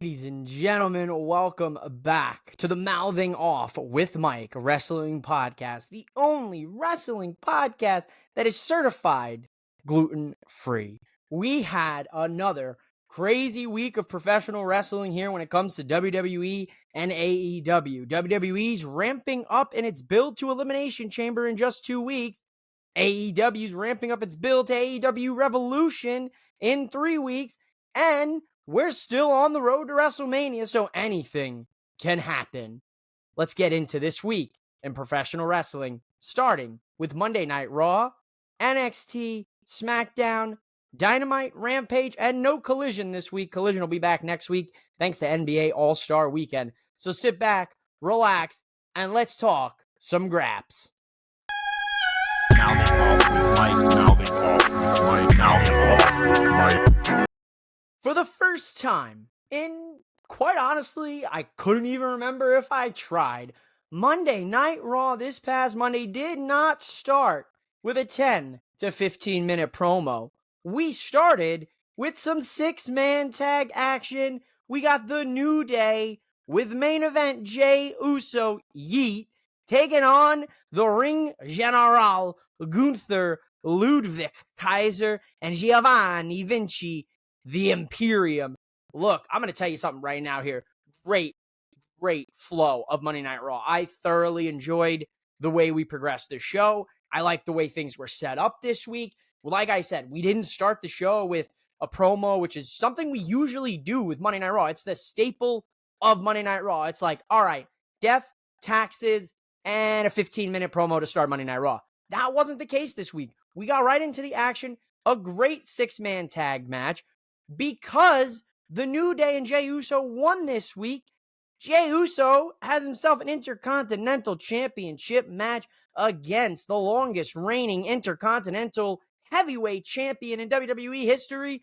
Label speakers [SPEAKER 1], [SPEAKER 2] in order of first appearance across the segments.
[SPEAKER 1] Ladies and gentlemen, welcome back to the Mouthing Off with Mike Wrestling Podcast, the only wrestling podcast that is certified gluten-free. We had another crazy week of professional wrestling here when it comes to WWE and AEW. WWE's ramping up in its build to Elimination Chamber in just 2 weeks. AEW's ramping up its build to AEW Revolution in 3 weeks. And we're still on the road to WrestleMania, so anything can happen. Let's get into this week in professional wrestling, starting with Monday Night Raw, NXT, SmackDown, Dynamite, Rampage, and no Collision this week. Collision will be back next week, thanks to NBA All-Star Weekend. So sit back, relax, and let's talk some graps.
[SPEAKER 2] Mouthing off with Mike, mouthing off with Mike, mouthing off with Mike.
[SPEAKER 1] For the first time in, quite honestly, I couldn't even remember if I tried. Monday Night Raw this past Monday did not start with a 10 to 15 minute promo. We started with some 6-man tag action. We got the New Day with main event Jey Uso Yeet taking on the Ring General Gunther, Ludwig Kaiser, and Giovanni Vinci, the Imperium. Look, I'm going to tell you something right now here. Great flow of Monday Night Raw. I thoroughly enjoyed the way we progressed the show. I like the way things were set up this week. Well, like I said, we didn't start the show with a promo, which is something we usually do with Monday Night Raw. It's the staple of Monday Night Raw. It's like, all right, death, taxes, and a 15-minute promo to start Monday Night Raw. That wasn't the case this week. We got right into the action. A great 6-man tag match. Because the New Day and Jey Uso won this week, Jey Uso has himself an Intercontinental Championship match against the longest reigning Intercontinental Heavyweight Champion in WWE history,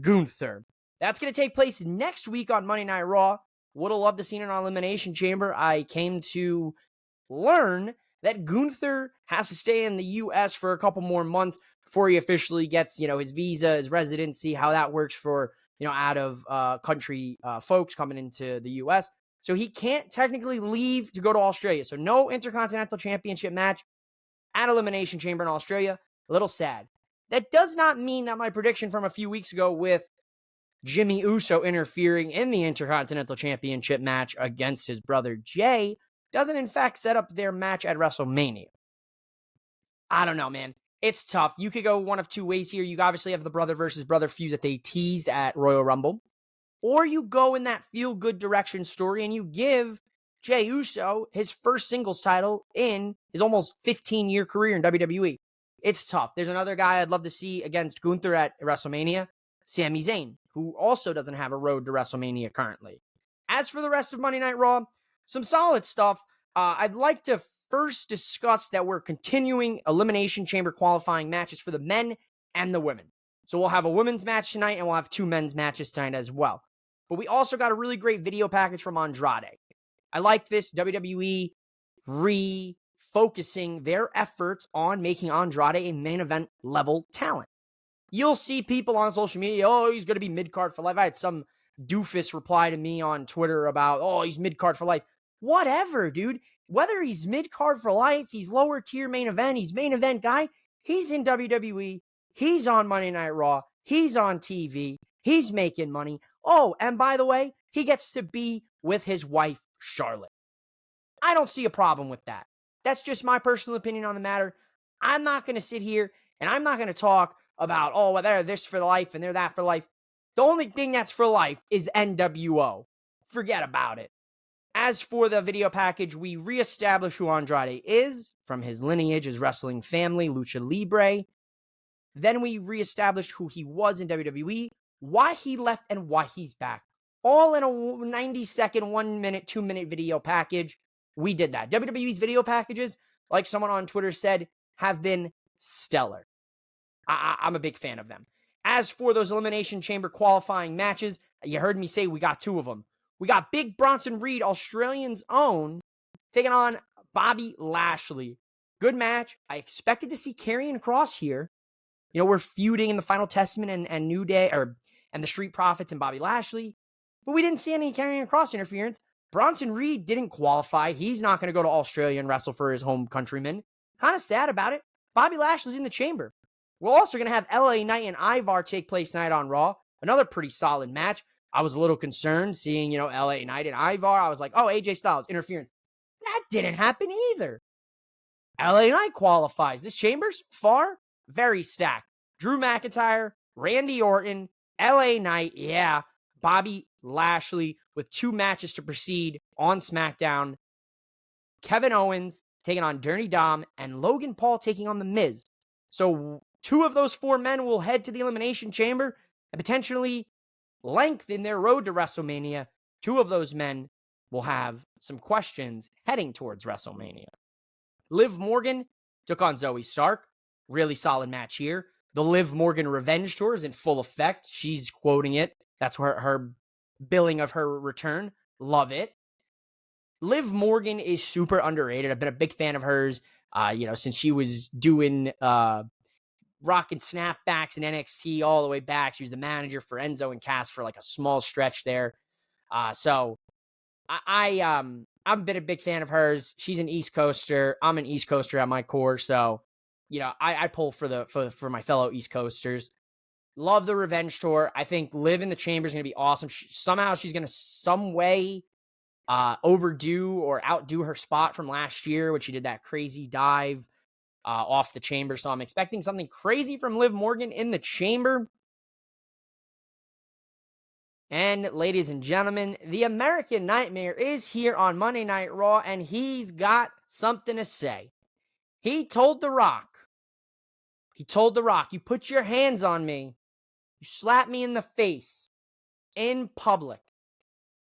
[SPEAKER 1] Gunther. That's going to take place next week on Monday Night Raw. Would have loved to see it on Elimination Chamber. I came to learn that Gunther has to stay in the U.S. for a couple more months before he officially gets, his visa, his residency, how that works for, out of country folks coming into the U.S. So he can't technically leave to go to Australia. So no Intercontinental Championship match at Elimination Chamber in Australia. A little sad. That does not mean that my prediction from a few weeks ago with Jimmy Uso interfering in the Intercontinental Championship match against his brother Jey doesn't in fact set up their match at WrestleMania. I don't know, man. It's tough. You could go one of two ways here. You obviously have the brother versus brother feud that they teased at Royal Rumble. Or you go in that feel-good direction story and you give Jey Uso his first singles title in his almost 15-year career in WWE. It's tough. There's another guy I'd love to see against Gunther at WrestleMania, Sami Zayn, who also doesn't have a road to WrestleMania currently. As for the rest of Monday Night Raw, some solid stuff. I'd like to first discuss that we're continuing Elimination Chamber qualifying matches for the men and the women. So we'll have a women's match tonight and we'll have 2 men's matches tonight as well. But we also got a really great video package from Andrade. I like this WWE refocusing their efforts on making Andrade a main event level talent. You'll see people on social media, oh, he's going to be mid-card for life. I had some doofus reply to me on Twitter about, oh, he's mid-card for life. Whatever, dude. Whether he's mid-card for life, he's lower tier main event, he's main event guy, he's in WWE, he's on Monday Night Raw, he's on TV, he's making money. Oh, and by the way, he gets to be with his wife, Charlotte. I don't see a problem with that. That's just my personal opinion on the matter. I'm not going to sit here and I'm not going to talk about, oh, well, they're this for life and they're that for life. The only thing that's for life is NWO. Forget about it. As for the video package, we reestablish who Andrade is from his lineage, his wrestling family, Lucha Libre. Then we reestablished who he was in WWE, why he left, and why he's back. All in a 90-second, 1-minute, 2-minute video package. We did that. WWE's video packages, like someone on Twitter said, have been stellar. I'm a big fan of them. As for those Elimination Chamber qualifying matches, you heard me say we got 2 of them. We got Big Bronson Reed, Australian's own, taking on Bobby Lashley. Good match. I expected to see Karrion Kross here. We're feuding in the Final Testament and New Day, and the Street Profits and Bobby Lashley. but we didn't see any carrying cross interference. Bronson Reed didn't qualify. He's not going to go to Australia and wrestle for his home countrymen. Kind of sad about it. Bobby Lashley's in the chamber. We're also going to have LA Knight and Ivar take place tonight on Raw. Another pretty solid match. I was a little concerned seeing, LA Knight and Ivar. I was like, oh, AJ Styles, interference. That didn't happen either. LA Knight qualifies. This chamber's far, very stacked. Drew McIntyre, Randy Orton, LA Knight, yeah. Bobby Lashley with 2 matches to proceed on SmackDown. Kevin Owens taking on Dirty Dom, and Logan Paul taking on The Miz. So 2 of those 4 men will head to the Elimination Chamber and potentially lengthen their road to WrestleMania. 2 of those men will have some questions heading towards WrestleMania. Liv Morgan took on Zoey Stark. Really solid match here. The Liv Morgan Revenge Tour is in full effect. She's quoting it. That's her billing of her return. Love it. Liv Morgan is super underrated. I've been a big fan of hers, since she was doing rock and snapbacks in NXT all the way back. She was the manager for Enzo and Cass for like a small stretch there. So I've been a big fan of hers. She's an East Coaster. I'm an East Coaster at my core, so I pull for my fellow East Coasters. Love the Revenge Tour. I think Liv in the Chamber is going to be awesome. Somehow she's going to some way overdo or outdo her spot from last year, when she did that crazy dive off the Chamber. So I'm expecting something crazy from Liv Morgan in the Chamber. And ladies and gentlemen, the American Nightmare is here on Monday Night Raw, and he's got something to say. He told The Rock, you put your hands on me, you slap me in the face in public.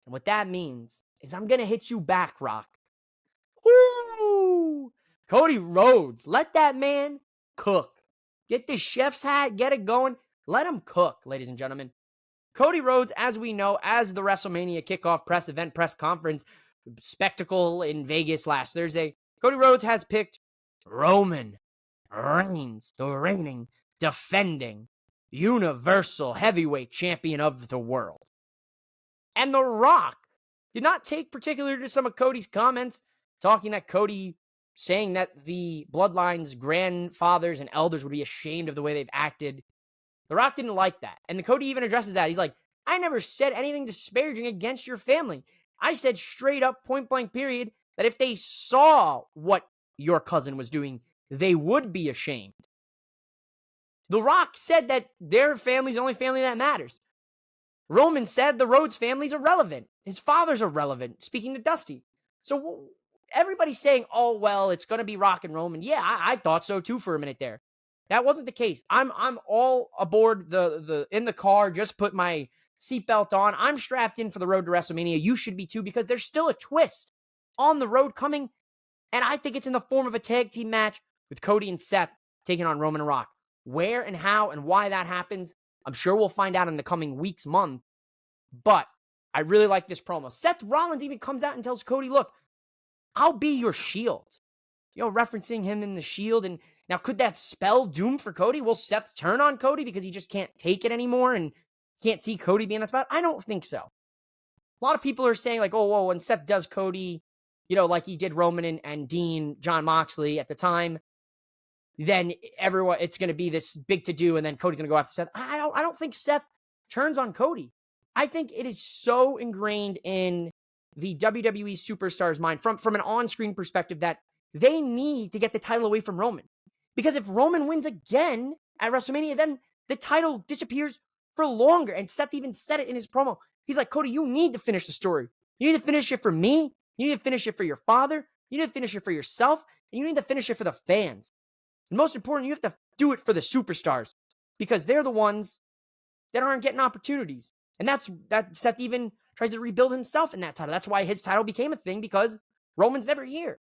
[SPEAKER 1] And what that means is I'm going to hit you back, Rock. Ooh! Cody Rhodes, let that man cook. Get the chef's hat, get it going. Let him cook, ladies and gentlemen. Cody Rhodes, as we know, as the WrestleMania kickoff press conference spectacle in Vegas last Thursday, Cody Rhodes has picked Roman Reigns, the reigning, defending, Universal Heavyweight Champion of the world. And The Rock did not take particular to some of Cody's comments, talking that Cody saying that the Bloodline's grandfathers and elders would be ashamed of the way they've acted. The Rock didn't like that. And Cody even addresses that. He's like, I never said anything disparaging against your family. I said straight up, point blank period, that if they saw what your cousin was doing, they would be ashamed. The Rock said that their family's the only family that matters. Roman said the Rhodes family's irrelevant. His father's irrelevant, speaking to Dusty. So everybody's saying, oh, well, it's going to be Rock and Roman. Yeah, I thought so too for a minute there. That wasn't the case. I'm all aboard the in the car, just put my seatbelt on. I'm strapped in for the road to WrestleMania. You should be too, because there's still a twist on the road coming. And I think it's in the form of a tag team match with Cody and Seth taking on Roman and Rock. Where and how and why that happens, I'm sure we'll find out in the coming weeks, month. But I really like this promo. Seth Rollins even comes out and tells Cody, look, I'll be your shield. Referencing him in the Shield. And now, could that spell doom for Cody? Will Seth turn on Cody because he just can't take it anymore and can't see Cody being in that spot? I don't think so. A lot of people are saying, like, oh, whoa, when Seth does Cody, like he did Roman and Dean, John Moxley at the time, then it's going to be this big to-do, and then Cody's going to go after Seth. I don't think Seth turns on Cody. I think it is so ingrained in the WWE superstar's mind from an on-screen perspective that they need to get the title away from Roman. Because if Roman wins again at WrestleMania, then the title disappears for longer. And Seth even said it in his promo. He's like, Cody, you need to finish the story. You need to finish it for me. You need to finish it for your father. You need to finish it for yourself. And you need to finish it for the fans. And most important, you have to do it for the superstars. Because they're the ones that aren't getting opportunities. And that Seth even tries to rebuild himself in that title. That's why his title became a thing, because Roman's never here.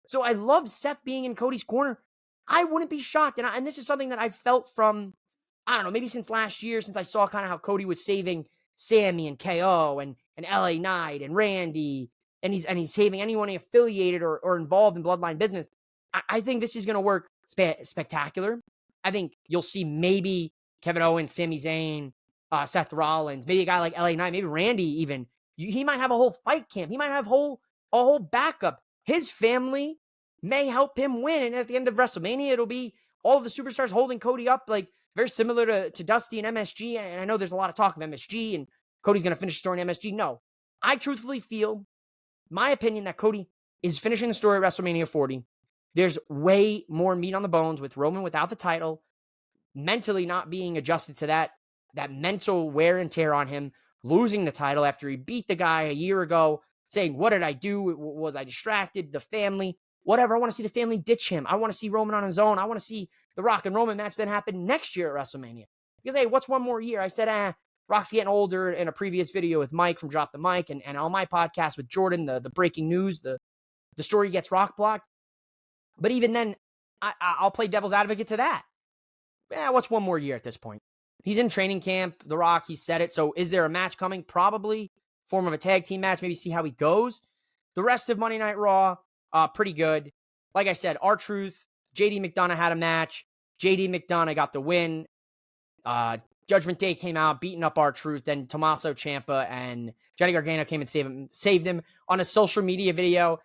[SPEAKER 1] So I love Seth being in Cody's corner. I wouldn't be shocked. And this is something that I felt from, I don't know, maybe since last year, since I saw kind of how Cody was saving Sami and KO and LA Knight and Randy, and he's saving anyone affiliated or involved in Bloodline business. I think this is going to work spectacular. I think you'll see maybe Kevin Owens, Sami Zayn, Seth Rollins, maybe a guy like LA Knight, maybe Randy even. He might have a whole fight camp. He might have a whole backup. His family may help him win. And at the end of WrestleMania, it'll be all of the superstars holding Cody up, like very similar to Dusty and MSG. And I know there's a lot of talk of MSG and Cody's going to finish the story in MSG. No, I truthfully feel, my opinion, that Cody is finishing the story at WrestleMania 40. There's way more meat on the bones with Roman without the title, mentally not being adjusted to that mental wear and tear on him, losing the title after he beat the guy a year ago, saying, what did I do? Was I distracted? The family, whatever. I want to see the family ditch him. I want to see Roman on his own. I want to see the Rock and Roman match then happen next year at WrestleMania. Because, hey, what's one more year? I said, Rock's getting older in a previous video with Mike from Drop the Mic, and on my podcast with Jordan, the breaking news, the story gets Rock blocked. But even then, I'll play devil's advocate to that. What's one more year at this point? He's in training camp, The Rock, he said it. So is there a match coming? Probably. Form of a tag team match, maybe see how he goes. The rest of Monday Night Raw, pretty good. Like I said, R-Truth, JD McDonough had a match. JD McDonough got the win. Judgment Day came out, beating up R-Truth. Then Tommaso Ciampa and Johnny Gargano came and saved him on a social media video.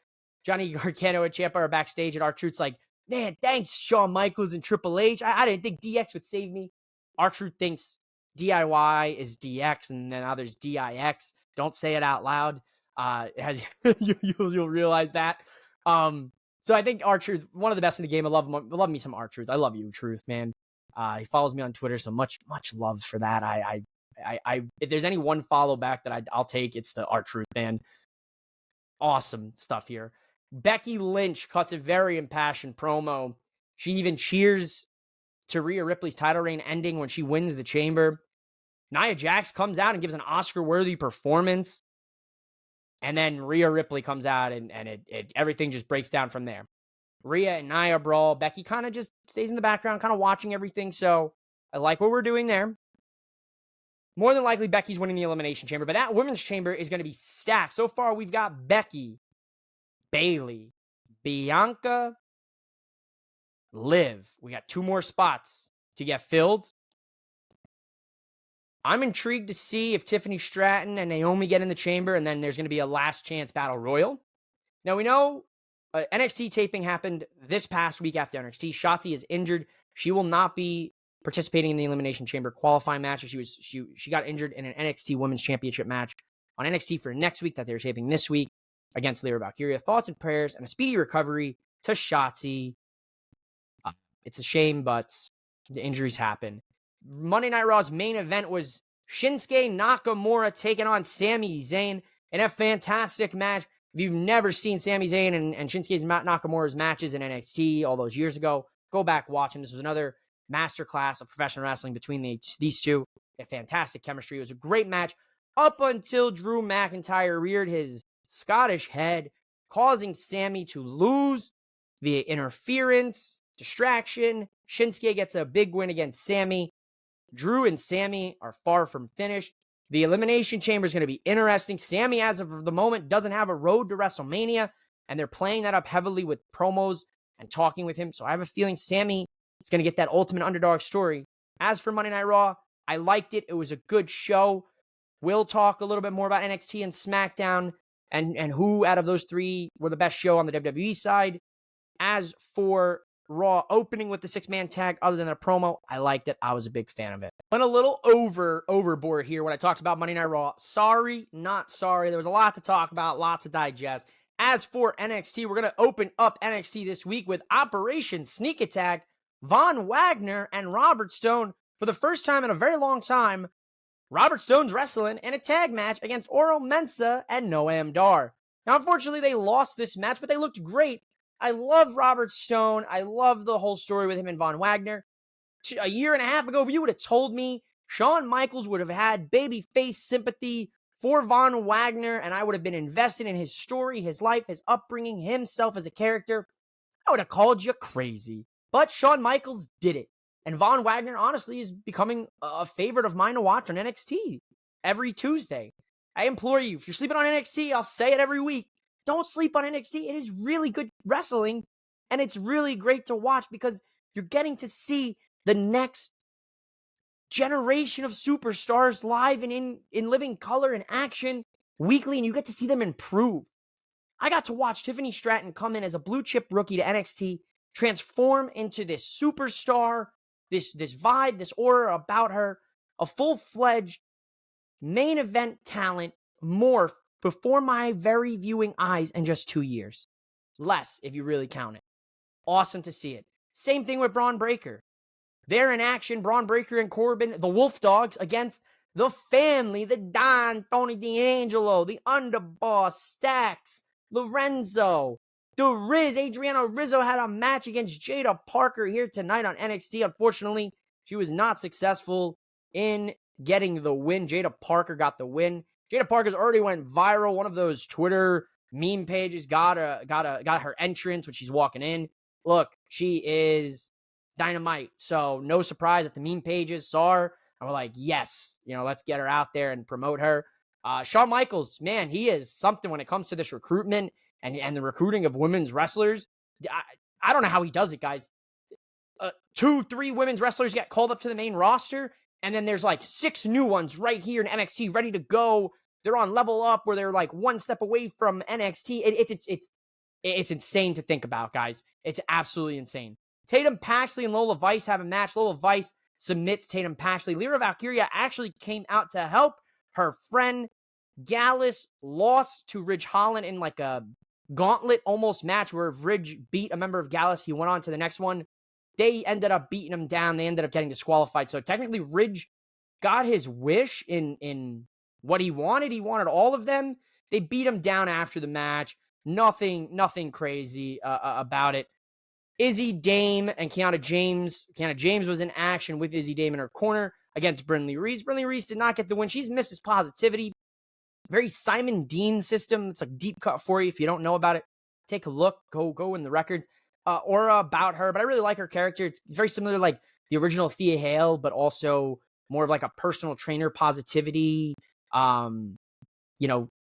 [SPEAKER 1] Johnny Gargano and Ciampa are backstage, and R-Truth's like, man, thanks, Shawn Michaels and Triple H. I didn't think DX would save me. R-Truth thinks DIY is DX, and then now there's DIX. Don't say it out loud. You'll realize that. So I think R-Truth, one of the best in the game. I love me some R-Truth. I love you, Truth, man. He follows me on Twitter, so much love for that. I if there's any one follow back that I'll take, it's the R-Truth, man. Awesome stuff here. Becky Lynch cuts a very impassioned promo. She even cheers to Rhea Ripley's title reign ending when she wins the Chamber. Nia Jax comes out and gives an Oscar-worthy performance. And then Rhea Ripley comes out and everything just breaks down from there. Rhea and Nia brawl. Becky kind of just stays in the background, kind of watching everything. So I like what we're doing there. More than likely, Becky's winning the Elimination Chamber. But that Women's Chamber is going to be stacked. So far, we've got Becky, Bayley, Bianca, Liv. We got 2 more spots to get filled. I'm intrigued to see if Tiffany Stratton and Naomi get in the chamber, and then there's going to be a last chance battle royal. Now, we know NXT taping happened this past week after NXT. Shotzi is injured. She will not be participating in the Elimination Chamber qualifying match. She got injured in an NXT Women's Championship match on NXT for next week that they're taping this week against Lyra Valkyria. Thoughts and prayers and a speedy recovery to Shotzi. It's a shame, but the injuries happen. Monday Night Raw's main event was Shinsuke Nakamura taking on Sami Zayn in a fantastic match. If you've never seen Sami Zayn and Shinsuke Nakamura's matches in NXT all those years ago, go back, watch them. This was another masterclass of professional wrestling between these two. A fantastic chemistry. It was a great match up until Drew McIntyre reared his Scottish head, causing Sami to lose via interference, distraction. Shinsuke gets a big win against Sami. Drew and Sami are far from finished. The Elimination Chamber is going to be interesting. Sami, as of the moment, doesn't have a road to WrestleMania, and they're playing that up heavily with promos and talking with him. So I have a feeling Sami is going to get that ultimate underdog story. As for Monday Night Raw, I liked it. It was a good show. We'll talk a little bit more about NXT and SmackDown and who out of those 3 were the best show on the WWE side. As for Raw opening with the 6-man tag, other than a promo, I liked it. I was a big fan of it. Went a little overboard here when I talked about Monday Night Raw. Sorry, not sorry. There was a lot to talk about, lots to digest. As for NXT, we're going to open up NXT this week with Operation Sneak Attack. Von Wagner and Robert Stone, for the first time in a very long time, Robert Stone's wrestling in a tag match against Oro Mensah and Noam Dar. Now, unfortunately, they lost this match, but they looked great. I love Robert Stone. I love the whole story with him and Von Wagner. A year and a half ago, if you would have told me Shawn Michaels would have had babyface sympathy for Von Wagner, and I would have been invested in his story, his life, his upbringing, himself as a character, I would have called you crazy. But Shawn Michaels did it. And Von Wagner, honestly, is becoming a favorite of mine to watch on NXT every Tuesday. I implore you, if you're sleeping on NXT, I'll say it every week. Don't sleep on NXT. It is really good wrestling, and it's really great to watch because you're getting to see the next generation of superstars live and in living color and action weekly, and you get to see them improve. I got to watch Tiffany Stratton come in as a blue chip rookie to NXT, transform into this superstar, this vibe, this aura about her, a full-fledged main event talent morph before my very viewing eyes in just 2 years. Less, if you really count it. Awesome to see it. Same thing with Braun Breaker. They're in action, Braun Breaker and Corbin, the Wolf Dogs, against the family, the Don, Tony D'Angelo, the Underboss, Stax, Lorenzo, the Riz. Adriana Rizzo had a match against Jada Parker here tonight on NXT. Unfortunately, she was not successful in getting the win. Jada Parker got the win. Jada Parker's already went viral. One of those Twitter meme pages got her entrance when she's walking in. Look, she is dynamite. So no surprise that the meme pages saw her and were like, yes, let's get her out there and promote her. Shawn Michaels, man, he is something when it comes to this recruitment and the recruiting of women's wrestlers. I don't know how he does it, guys. 2-3 women's wrestlers get called up to the main roster, and then there's like 6 new ones right here in NXT ready to go. They're on level up where they're like one step away from NXT. It's insane to think about, guys. It's absolutely insane. Tatum Paxley and Lola Vice have a match. Lola Vice submits Tatum Paxley. Lyra Valkyria actually came out to help her friend. Gallus lost to Ridge Holland in like a gauntlet almost match where if Ridge beat a member of Gallus, he went on to the next one. They ended up beating him down. They ended up getting disqualified. So technically Ridge got his wish in what he wanted. He wanted all of them. They beat him down after the match. Nothing crazy about it. Izzy Dame and Kiana James. Kiana James was in action with Izzy Dame in her corner against Brynlee Reese. Brynlee Reese did not get the win. She's Mrs. Positivity. Very Simon Dean system. It's a deep cut for you. If you don't know about it, take a look. Go in the records. Aura about her, but I really like her character. It's very similar to like the original Thea Hale, but also more of like a personal trainer positivity,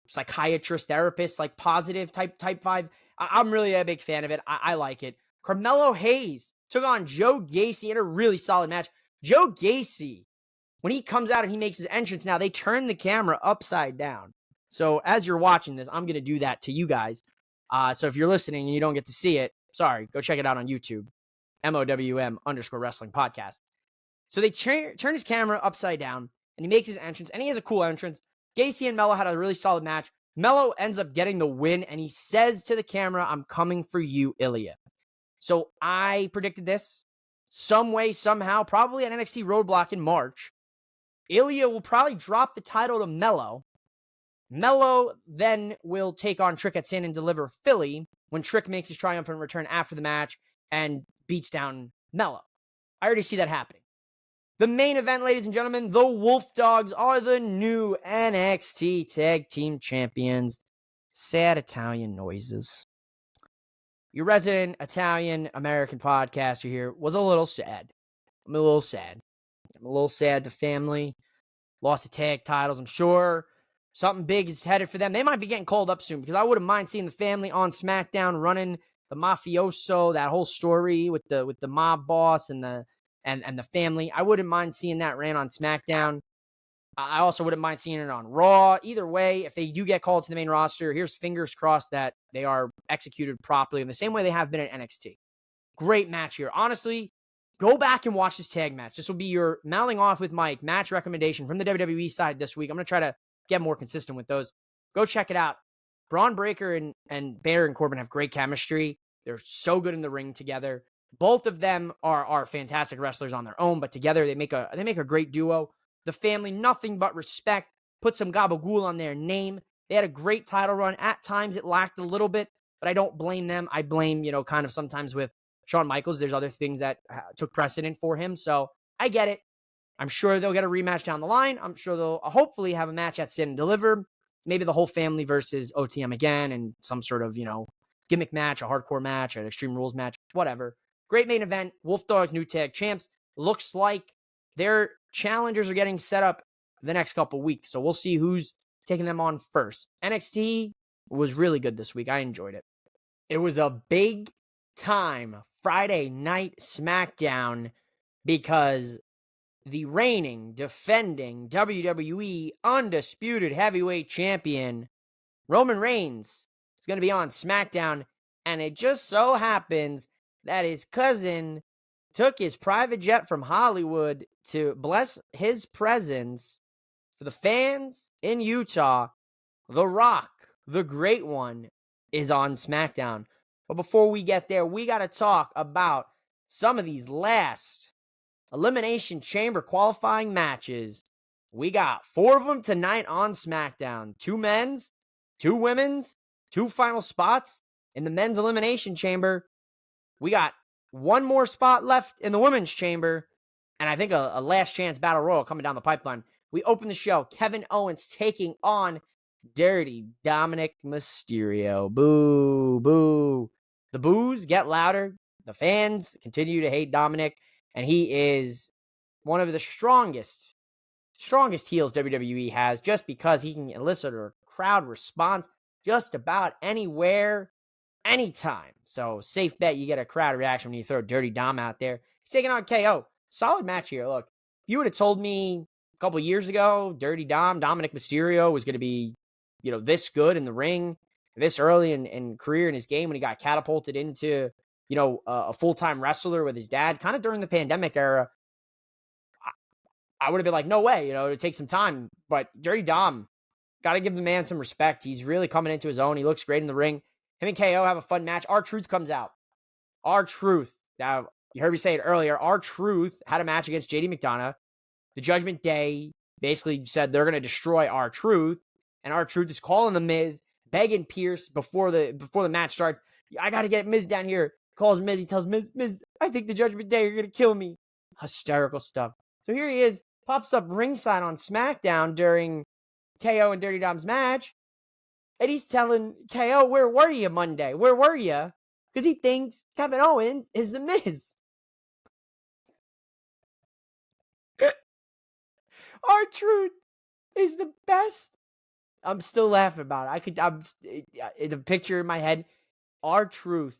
[SPEAKER 1] psychiatrist, therapist, like positive type vibe. I'm really a big fan of it. I like it. Carmelo Hayes took on Joe Gacy in a really solid match. Joe Gacy, when he comes out and he makes his entrance now, they turn the camera upside down. So as you're watching this, I'm going to do that to you guys. So if you're listening and you don't get to see it, sorry, go check it out on YouTube. MOWM_wrestling podcast. So they turn his camera upside down and he makes his entrance and he has a cool entrance. Gacy and Mello had a really solid match. Mello ends up getting the win and he says to the camera, "I'm coming for you, Ilya." So I predicted this some way, somehow, probably at NXT Roadblock in March. Ilya will probably drop the title to Mello. Mello then will take on Trick at Sin and deliver Philly when Trick makes his triumphant return after the match and beats down Mello. I already see that happening. The main event, ladies and gentlemen, the Wolf Dogs are the new NXT Tag Team Champions. Sad Italian noises. Your resident Italian-American podcaster here was a little sad. I'm a little sad. The family lost the tag titles. I'm sure something big is headed for them. They might be getting called up soon because I wouldn't mind seeing the family on SmackDown running the mafioso, that whole story with the mob boss and the family. I wouldn't mind seeing that ran on SmackDown. I also wouldn't mind seeing it on Raw. Either way, if they do get called to the main roster, here's fingers crossed that they are executed properly in the same way they have been at NXT. Great match here. Honestly, go back and watch this tag match. This will be your mouthing off with Mike match recommendation from the WWE side this week. I'm going to try to get more consistent with those. Go check it out. Braun Breaker and Baron Corbin have great chemistry. They're so good in the ring together. Both of them are fantastic wrestlers on their own, but together they make a great duo. The family, nothing but respect. Put some gabagool on their name. They had a great title run. At times it lacked a little bit, but I don't blame them. I blame, kind of sometimes with Shawn Michaels, there's other things that took precedent for him. So I get it. I'm sure they'll get a rematch down the line. I'm sure they'll hopefully have a match at Stand and Deliver. Maybe the whole family versus OTM again and some sort of, gimmick match, a hardcore match, an Extreme Rules match, whatever. Great main event. Wolf Dogs, new tag champs. Looks like their challengers are getting set up the next couple weeks. So we'll see who's taking them on first. NXT was really good this week. I enjoyed it. It was a big time Friday night SmackDown because the reigning, defending WWE Undisputed Heavyweight Champion, Roman Reigns, is going to be on SmackDown. And it just so happens that his cousin took his private jet from Hollywood to bless his presence for the fans in Utah. The Rock, the Great One, is on SmackDown. But before we get there, we got to talk about some of these last Elimination Chamber qualifying matches. We got 4 of them tonight on SmackDown. 2 men's, 2 women's, 2 final spots in the men's Elimination Chamber. We got 1 more spot left in the women's chamber, and I think a last chance battle royal coming down the pipeline. We open the show. Kevin Owens taking on Dirty Dominic Mysterio. Boo, boo. The boos get louder. The fans continue to hate Dominic, and he is one of the strongest heels WWE has, just because he can elicit a crowd response just about anywhere, anytime. So safe bet you get a crowd reaction when you throw Dirty Dom out there. He's taking on KO. Solid match here. Look, if you would have told me a couple years ago Dirty Dominic Mysterio was going to be, this good in the ring, this early in career in his game, when he got catapulted into, a full-time wrestler with his dad, kind of during the pandemic era, I would have been like, no way, it'd take some time. But Dirty Dom, got to give the man some respect. He's really coming into his own. He looks great in the ring. Him and KO have a fun match. R-Truth comes out. R-Truth. Now, you heard me say it earlier. R-Truth had a match against JD McDonough. The Judgment Day basically said they're going to destroy R-Truth. And R-Truth is calling the Miz, begging Pierce before the match starts. I got to get Miz down here. Calls Miz. He tells Miz, I think the Judgment Day are going to kill me. Hysterical stuff. So here he is. Pops up ringside on SmackDown during KO and Dirty Dom's match. And he's telling KO, where were you Monday? Where were you? Because he thinks Kevin Owens is the Miz. R-Truth is the best. I'm still laughing about it. The picture in my head. R-Truth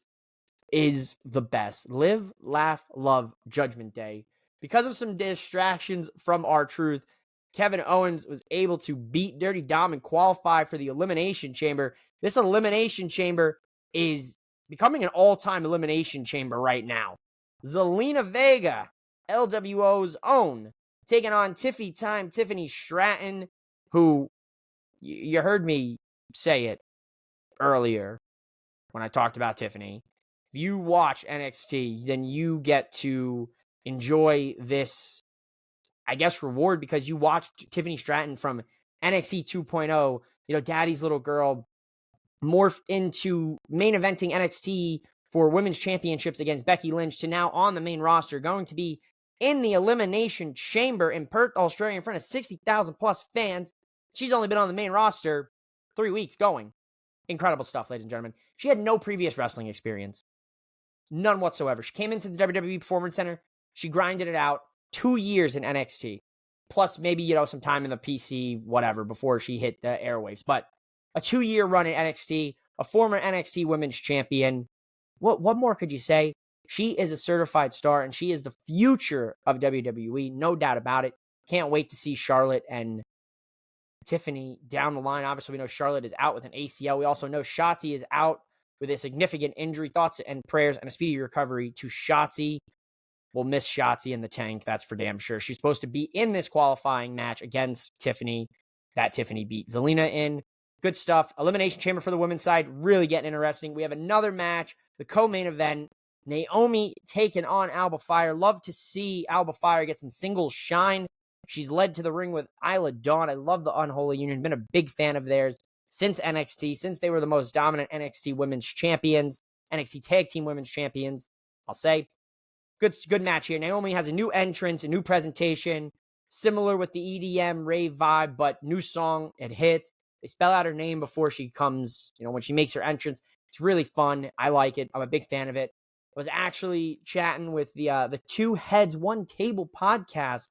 [SPEAKER 1] is the best. Live, laugh, love Judgment Day. Because of some distractions from R-Truth, Kevin Owens was able to beat Dirty Dom and qualify for the Elimination Chamber. This Elimination Chamber is becoming an all-time Elimination Chamber right now. Zelina Vega, LWO's own, taking on Tiffany Stratton, who, you heard me say it earlier when I talked about Tiffany. If you watch NXT, then you get to enjoy this, I guess, reward, because you watched Tiffany Stratton from NXT 2.0, daddy's little girl, morph into main eventing NXT for women's championships against Becky Lynch, to now on the main roster, going to be in the Elimination Chamber in Perth, Australia, in front of 60,000 plus fans. She's only been on the main roster 3 weeks going. Incredible stuff, ladies and gentlemen. She had no previous wrestling experience. None whatsoever. She came into the WWE Performance Center. She grinded it out. 2 years in NXT. Plus maybe, some time in the PC, whatever, before she hit the airwaves. But a 2-year run in NXT, a former NXT Women's Champion. What more could you say? She is a certified star, and she is the future of WWE. No doubt about it. Can't wait to see Charlotte and Tiffany down the line. Obviously, we know Charlotte is out with an ACL. We also know Shotzi is out with a significant injury. Thoughts and prayers and a speedy recovery to Shotzi. We'll miss Shotzi in the tank, that's for damn sure. She's supposed to be in this qualifying match against Tiffany. That Tiffany beat Zelina in. Good stuff. Elimination Chamber for the women's side, really getting interesting. We have another match, the co-main event. Naomi taking on Alba Fyre. Love to see Alba Fyre get some singles shine. She's led to the ring with Isla Dawn. I love the Unholy Union. Been a big fan of theirs since NXT, since they were the most dominant NXT women's champions, NXT Tag Team Women's Champions, I'll say. Good match here. Naomi has a new entrance, a new presentation, similar with the EDM rave vibe, but new song. It hits. They spell out her name before she comes, when she makes her entrance. It's really fun. I like it. I'm a big fan of it. I was actually chatting with the Two Heads, One Table podcast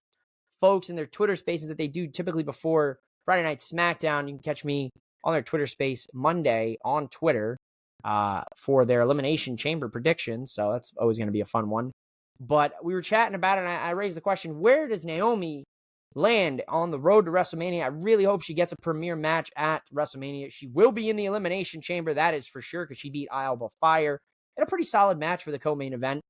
[SPEAKER 1] folks in their Twitter spaces that they do typically before Friday Night SmackDown. You can catch me on their Twitter space Monday on Twitter for their Elimination Chamber predictions. So that's always going to be a fun one. But we were chatting about it, and I raised the question, where does Naomi land on the road to WrestleMania? I really hope she gets a premiere match at WrestleMania. She will be in the Elimination Chamber, that is for sure, because she beat Alba Fyre in a pretty solid match for the co-main event.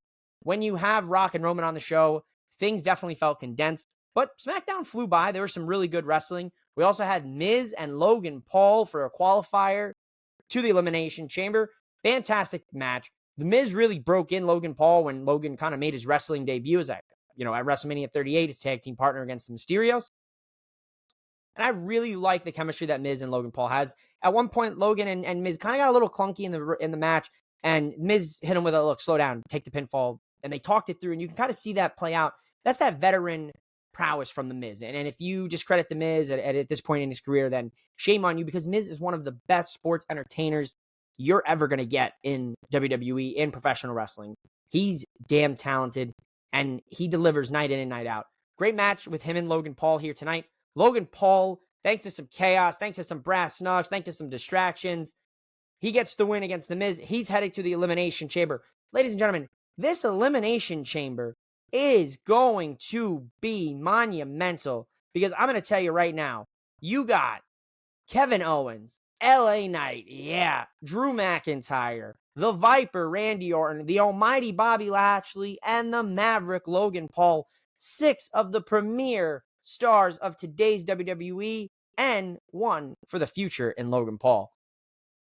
[SPEAKER 1] When you have Rock and Roman on the show, things definitely felt condensed, but SmackDown flew by. There was some really good wrestling. We also had Miz and Logan Paul for a qualifier to the Elimination Chamber. Fantastic match. The Miz really broke in Logan Paul when Logan kind of made his wrestling debut as at WrestleMania 38, his tag team partner against the Mysterios. And I really like the chemistry that Miz and Logan Paul has. At one point, Logan and Miz kind of got a little clunky in the match, and Miz hit him with a look, slow down, take the pinfall, and they talked it through, and you can kind of see that play out. That's that veteran prowess from the Miz. And if you discredit the Miz at this point in his career, then shame on you, because Miz is one of the best sports entertainers you're ever going to get in WWE, in professional wrestling. He's damn talented, and he delivers night in and night out. Great match with him and Logan Paul here tonight. Logan Paul, thanks to some chaos, thanks to some brass knucks, thanks to some distractions, he gets the win against The Miz. He's headed to the Elimination Chamber. Ladies and gentlemen, this Elimination Chamber is going to be monumental, because I'm going to tell you right now, you got Kevin Owens, LA Knight, Drew McIntyre, the Viper, Randy Orton, the almighty Bobby Lashley, and the Maverick, Logan Paul. 6 of the premier stars of today's WWE, and 1 for the future in Logan Paul.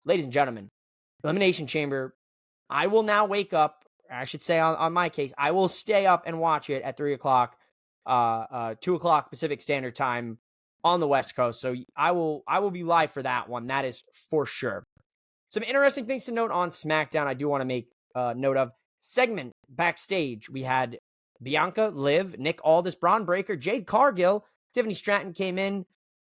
[SPEAKER 1] Ladies and gentlemen, Elimination Chamber, I will now wake up, I should say on my case, I will stay up and watch it at 3 o'clock, 2 o'clock Pacific Standard Time on the West Coast. So I will be live for that one. That is for sure. Some interesting things to note on SmackDown I do want to make note of. Segment backstage, we had Bianca, Liv, Nick Aldis, Braun Breaker, Jade Cargill, Tiffany Stratton came in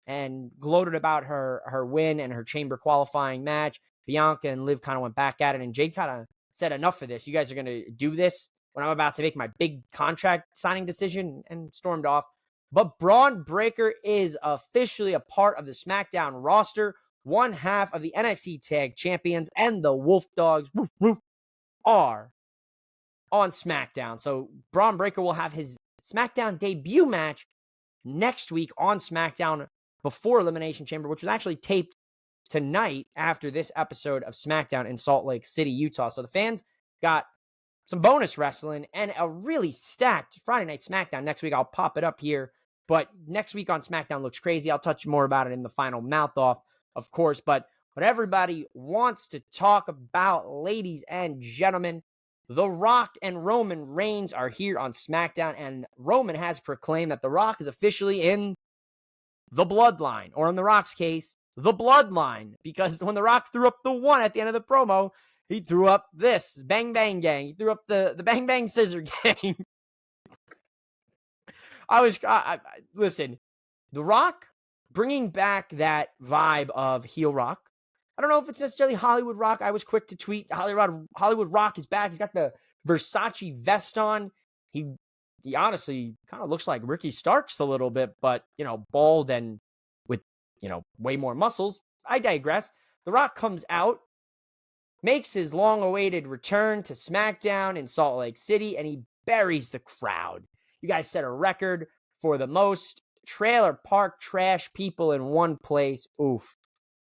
[SPEAKER 1] and gloated about her win and her chamber qualifying match. Bianca and Liv kind of went back at it, and Jade kind of said, enough for this. You guys are going to do this when I'm about to make my big contract signing decision, and stormed off. But Braun Breaker is officially a part of the SmackDown roster, one half of the NXT Tag Champions, and the Wolf Dogs are on SmackDown. So Braun Breaker will have his SmackDown debut match next week on SmackDown before Elimination Chamber, which was actually taped tonight after this episode of SmackDown in Salt Lake City, Utah. So the fans got some bonus wrestling and a really stacked Friday Night SmackDown next week. I'll pop it up here, but next week on SmackDown looks crazy. I'll touch more about it in the final mouth off, of course. But what everybody wants to talk about, ladies and gentlemen, The Rock and Roman Reigns are here on SmackDown, and Roman has proclaimed that The Rock is officially in the Bloodline, or in The Rock's case, the Bloodline, because when The Rock threw up the 1 at the end of the promo, he threw up this, Bang Bang Gang. He threw up the Bang Bang Scissor Gang. Listen, The Rock bringing back that vibe of heel Rock. I don't know if it's necessarily Hollywood Rock. I was quick to tweet, Hollywood Rock is back. He's got the Versace vest on. He honestly kind of looks like Ricky Starks a little bit, but, bald and with, way more muscles. I digress. The Rock comes out, makes his long-awaited return to SmackDown in Salt Lake City, and he buries the crowd. You guys set a record for the most trailer park trash people in one place. Oof.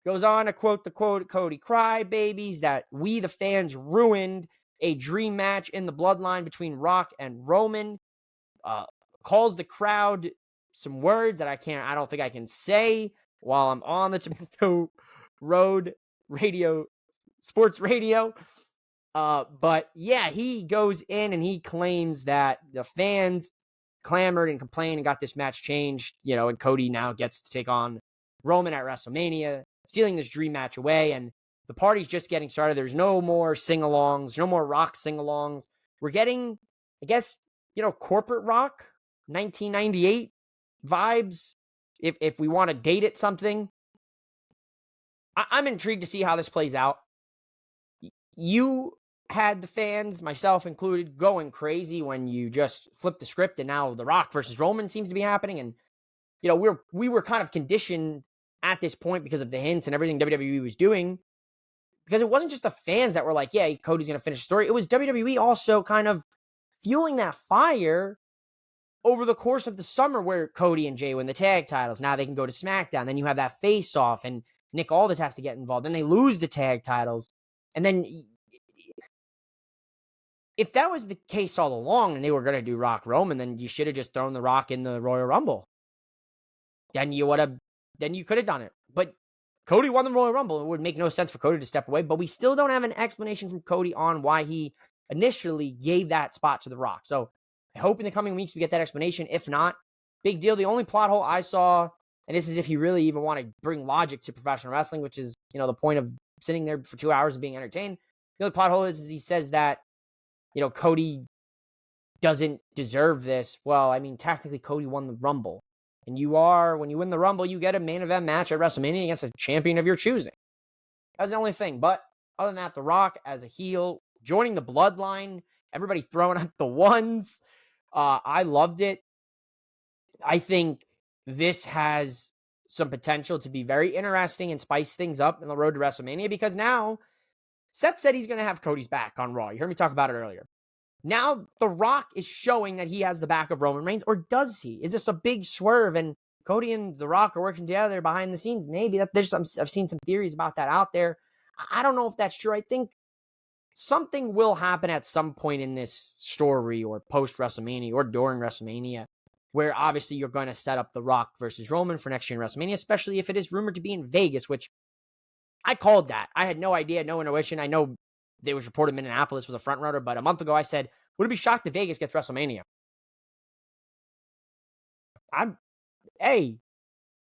[SPEAKER 1] Goes on to quote the Cody Crybabies that we, the fans, ruined a dream match in the Bloodline between Rock and Roman. Calls the crowd some words that I don't think I can say while I'm on the Tomato Road sports radio. But yeah, he goes in and he claims that the fans clamored and complained and got this match changed, and Cody now gets to take on Roman at WrestleMania, stealing this dream match away, and the party's just getting started. There's no more sing-alongs, no more Rock sing-alongs. We're getting, I guess, corporate Rock, 1998 vibes, if we want to date it something. I'm intrigued to see how this plays out. You had the fans, myself included, going crazy when you just flipped the script, and now The Rock versus Roman seems to be happening, and we were kind of conditioned at this point because of the hints and everything WWE was doing, because it wasn't just the fans that were like, yeah, Cody's going to finish the story. It was WWE also kind of fueling that fire over the course of the summer where Cody and Jey win the tag titles. Now they can go to SmackDown. Then you have that face-off, and Nick Aldis has to get involved. Then they lose the tag titles. And then if that was the case all along and they were going to do Rock Roman, then you should have just thrown The Rock in the Royal Rumble. Then you could have done it. But Cody won the Royal Rumble. It would make no sense for Cody to step away, but we still don't have an explanation from Cody on why he initially gave that spot to The Rock. So I hope in the coming weeks we get that explanation. If not, big deal. The only plot hole I saw, and this is if you really even want to bring logic to professional wrestling, which is, the point of sitting there for 2 hours and being entertained. The only plot hole is he says that, Cody doesn't deserve this. Well, I mean, technically Cody won the Rumble. And when you win the Rumble, you get a main event match at WrestleMania against a champion of your choosing. That's the only thing. But other than that, The Rock as a heel, joining the Bloodline, everybody throwing out the ones. I loved it. I think this has some potential to be very interesting and spice things up in the road to WrestleMania, because now Seth said he's going to have Cody's back on Raw. You heard me talk about it earlier. Now The Rock is showing that he has the back of Roman Reigns, or does he? Is this a big swerve and Cody and The Rock are working together behind the scenes? Maybe I've seen some theories about that out there. I don't know if that's true. I think something will happen at some point in this story, or post WrestleMania or during WrestleMania, where obviously you're going to set up The Rock versus Roman for next year in WrestleMania, especially if it is rumored to be in Vegas, which I called that. I had no idea, no intuition. I know there was reported Minneapolis was a front runner, but a month ago I said, wouldn't be shocked if Vegas gets WrestleMania. Hey,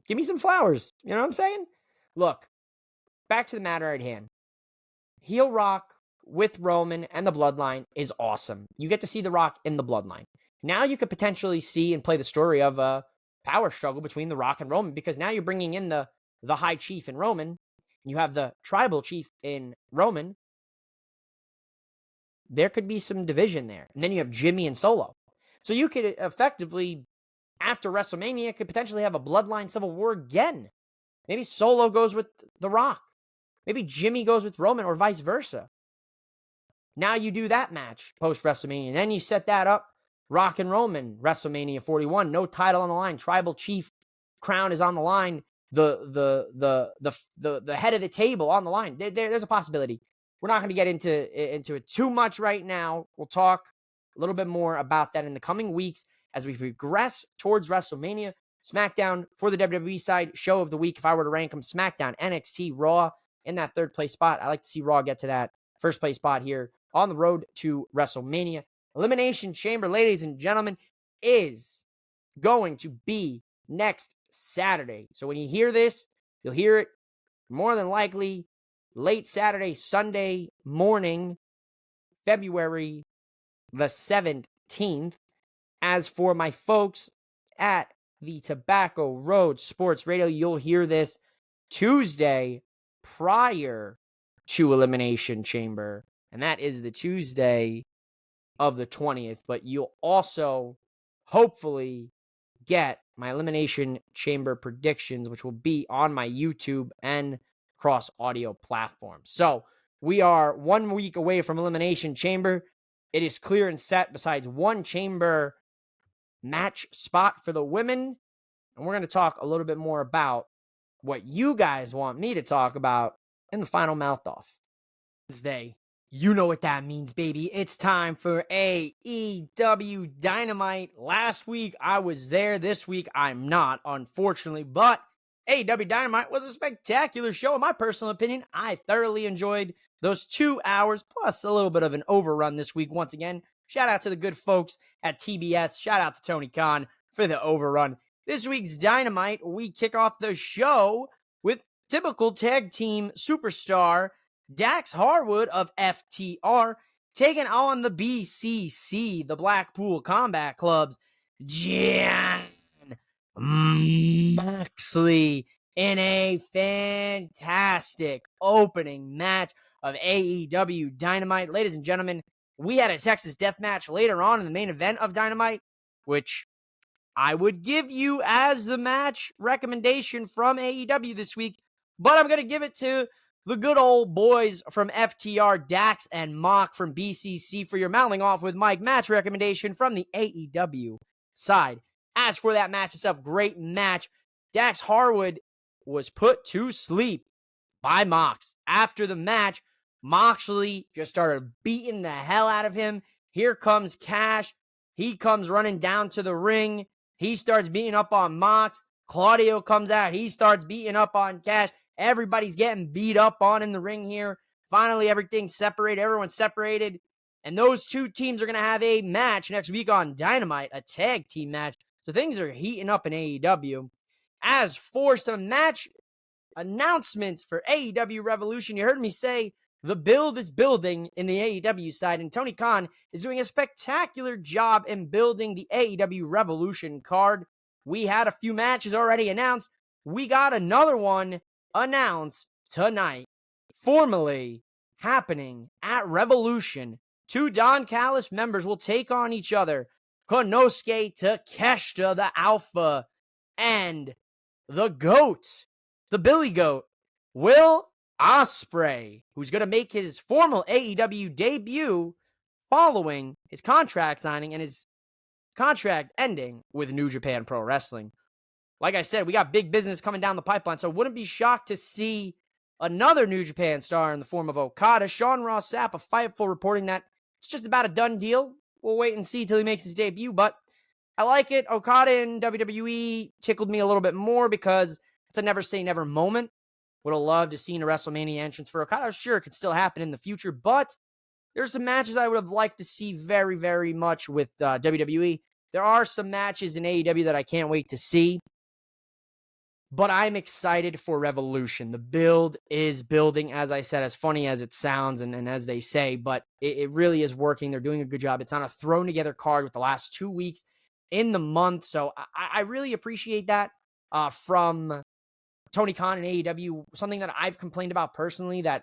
[SPEAKER 1] give me some flowers. You know what I'm saying? Look, back to the matter at hand. Heel Rock with Roman and the Bloodline is awesome. You get to see The Rock in the Bloodline. Now you could potentially see and play the story of a power struggle between The Rock and Roman, because now you're bringing in the High Chief in Roman, and you have the Tribal Chief in Roman. There could be some division there. And then you have Jimmy and Solo. So you could effectively, after WrestleMania, could potentially have a Bloodline Civil War again. Maybe Solo goes with The Rock. Maybe Jimmy goes with Roman, or vice versa. Now you do that match post-WrestleMania. And then you set that up. Rock and Roman, WrestleMania 41. No title on the line. Tribal Chief crown is on the line. The head of the table on the line. There's a possibility. We're not going to get into it too much right now. We'll talk a little bit more about that in the coming weeks as we progress towards WrestleMania. SmackDown for the WWE side, show of the week. If I were to rank them, SmackDown, NXT, Raw in that third place spot. I like to see Raw get to that first place spot here on the road to WrestleMania. Elimination Chamber, ladies and gentlemen, is going to be next Saturday. So when you hear this, you'll hear it more than likely late Saturday, Sunday morning, February the 17th. As for my folks at the Tobacco Road Sports Radio, you'll hear this Tuesday prior to Elimination Chamber, and that is the Tuesday of the 20th. But you'll also hopefully get my Elimination Chamber predictions, which will be on my YouTube and cross audio platforms. So we are 1 week away from Elimination Chamber. It is clear and set besides one chamber match spot for the women. And we're going to talk a little bit more about what you guys want me to talk about in the final mouth off. Wednesday. You know what that means, baby. It's time for AEW Dynamite. Last week I was there. This week I'm not, unfortunately, but AEW Dynamite was a spectacular show. In my personal opinion, I thoroughly enjoyed those 2 hours, plus a little bit of an overrun this week. Once again, shout out to the good folks at TBS. Shout out to Tony Khan for the overrun. This week's Dynamite, we kick off the show with typical tag team superstar Dax Harwood of FTR taking on the BCC, the Blackpool Combat Club's Jon Moxley, in a fantastic opening match of AEW Dynamite. Ladies and gentlemen, we had a Texas Death Match later on in the main event of Dynamite, which I would give you as the match recommendation from AEW this week, but I'm going to give it to the good old boys from FTR, Dax and Mox from BCC for your Mouthing Off with Mike match recommendation from the AEW side. As for that match itself, great match. Dax Harwood was put to sleep by Mox. After the match, Moxley just started beating the hell out of him. Here comes Cash. He comes running down to the ring. He starts beating up on Mox. Claudio comes out. He starts beating up on Cash. Everybody's getting beat up on in the ring here. Finally, everything's separated. Everyone's separated. And those two teams are going to have a match next week on Dynamite, a tag team match. So things are heating up in AEW. As for some match announcements for AEW Revolution, you heard me say the build is building in the AEW side, and Tony Khan is doing a spectacular job in building the AEW Revolution card. We had a few matches already announced. We got another one announced tonight, formally happening at Revolution. Two Don Callis members will take on each other. Konosuke Takeshita, the Alpha, and the GOAT, the Billy Goat, Will Ospreay, who's going to make his formal AEW debut following his contract signing and his contract ending with New Japan Pro Wrestling. Like I said, we got big business coming down the pipeline, so wouldn't be shocked to see another New Japan star in the form of Okada. Sean Ross Sapp of Fightful reporting that it's just about a done deal. We'll wait and see till he makes his debut, but I like it. Okada in WWE tickled me a little bit more because it's a never say never moment. Would have loved to see a WrestleMania entrance for Okada. Sure, it could still happen in the future, but there's some matches I would have liked to see very, very much with WWE. There are some matches in AEW that I can't wait to see, but I'm excited for Revolution. The build is building, as I said, as funny as it sounds and as they say, but it really is working. They're doing a good job. It's on a thrown together card with the last 2 weeks in the month, so I really appreciate that from Tony Khan and AEW. Something that I've complained about personally, that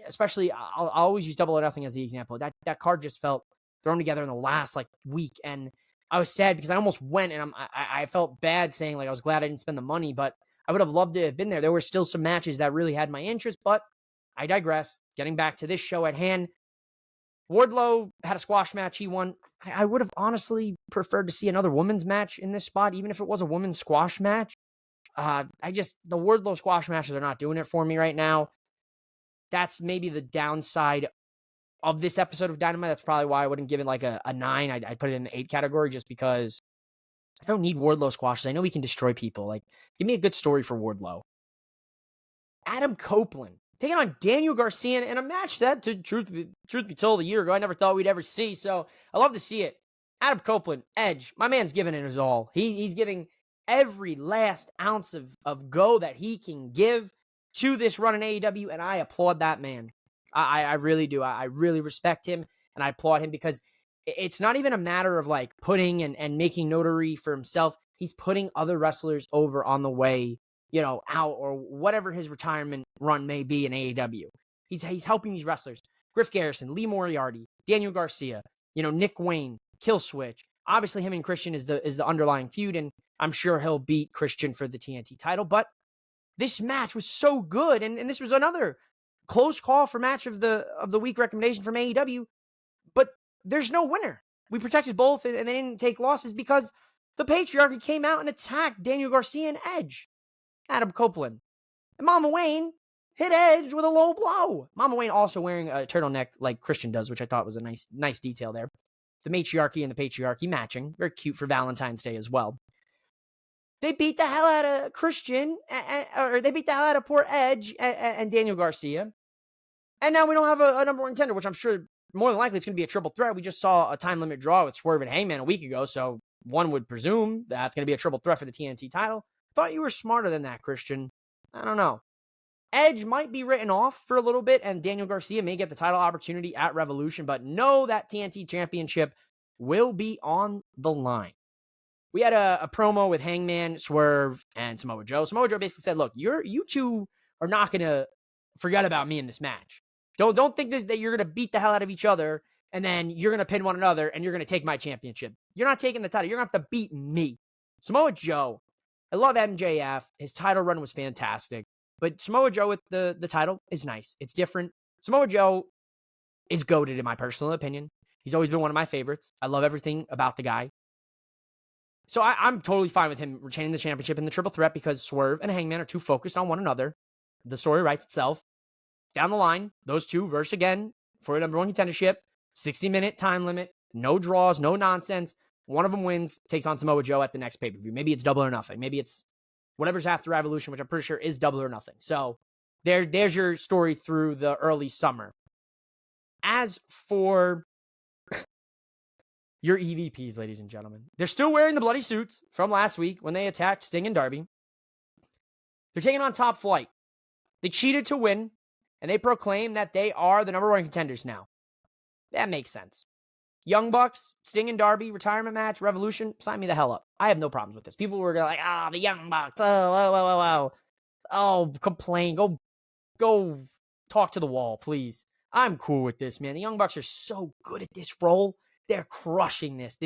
[SPEAKER 1] especially I'll always use Double or Nothing as the example. That card just felt thrown together in the last week, and I was sad because I almost went, and I felt bad saying I was glad I didn't spend the money, but I would have loved to have been there. There were still some matches that really had my interest, but I digress. Getting back to this show at hand, Wardlow had a squash match. He won. I would have honestly preferred to see another women's match in this spot, even if it was a women's squash match. The Wardlow squash matches are not doing it for me right now. That's maybe the downside of this episode of Dynamite. That's probably why I wouldn't give it a 9. I'd put it in the 8 category just because I don't need Wardlow squashes. I know he can destroy people. Give me a good story for Wardlow. Adam Copeland taking on Daniel Garcia in a match that, to truth be told, a year ago, I never thought we'd ever see. So I love to see it. Adam Copeland, Edge, my man's giving it his all. He's giving every last ounce of go that he can give to this run in AEW, and I applaud that man. I really do. I really respect him, and I applaud him because it's not even a matter of putting and making notary for himself. He's putting other wrestlers over on the way, out, or whatever his retirement run may be in AEW. He's helping these wrestlers. Griff Garrison, Lee Moriarty, Daniel Garcia, Nick Wayne, Killswitch. Obviously, him and Christian is the underlying feud, and I'm sure he'll beat Christian for the TNT title. But this match was so good, and this was another close call for match of the week recommendation from AEW. But there's no winner. We protected both, and they didn't take losses because the Patriarchy came out and attacked Daniel Garcia and Edge. Adam Copeland and Mama Wayne hit Edge with a low blow. Mama Wayne also wearing a turtleneck like Christian does, which I thought was a nice detail there. The Matriarchy and the Patriarchy matching. Very cute for Valentine's Day as well. They beat the hell out of Christian, or they beat the hell out of poor Edge and Daniel Garcia. And now we don't have a number one contender, which I'm sure more than likely it's going to be a triple threat. We just saw a time limit draw with Swerve and Hangman a week ago, so one would presume that's going to be a triple threat for the TNT title. Thought you were smarter than that, Christian. I don't know. Edge might be written off for a little bit, and Daniel Garcia may get the title opportunity at Revolution, but know that TNT Championship will be on the line. We had a promo with Hangman, Swerve, and Samoa Joe. Samoa Joe basically said, look, you two are not going to forget about me in this match. Don't think that you're going to beat the hell out of each other, and then you're going to pin one another, and you're going to take my championship. You're not taking the title. You're going to have to beat me. Samoa Joe, I love MJF. His title run was fantastic. But Samoa Joe with the title is nice. It's different. Samoa Joe is goated in my personal opinion. He's always been one of my favorites. I love everything about the guy. So I'm totally fine with him retaining the championship in the triple threat because Swerve and Hangman are too focused on one another. The story writes itself. Down the line, those two verse again for a number one contendership. 60-minute time limit. No draws, no nonsense. One of them wins, takes on Samoa Joe at the next pay-per-view. Maybe it's Double or Nothing. Maybe it's whatever's after Revolution, which I'm pretty sure is Double or Nothing. So there's your story through the early summer. As for your EVPs, ladies and gentlemen, they're still wearing the bloody suits from last week when they attacked Sting and Darby. They're taking on Top Flight. They cheated to win, and they proclaim that they are the number one contenders now. That makes sense. Young Bucks, Sting and Darby, retirement match, Revolution, sign me the hell up. I have no problems with this. People were like, the Young Bucks, complain, go talk to the wall, please. I'm cool with this, man. The Young Bucks are so good at this role. They're crushing this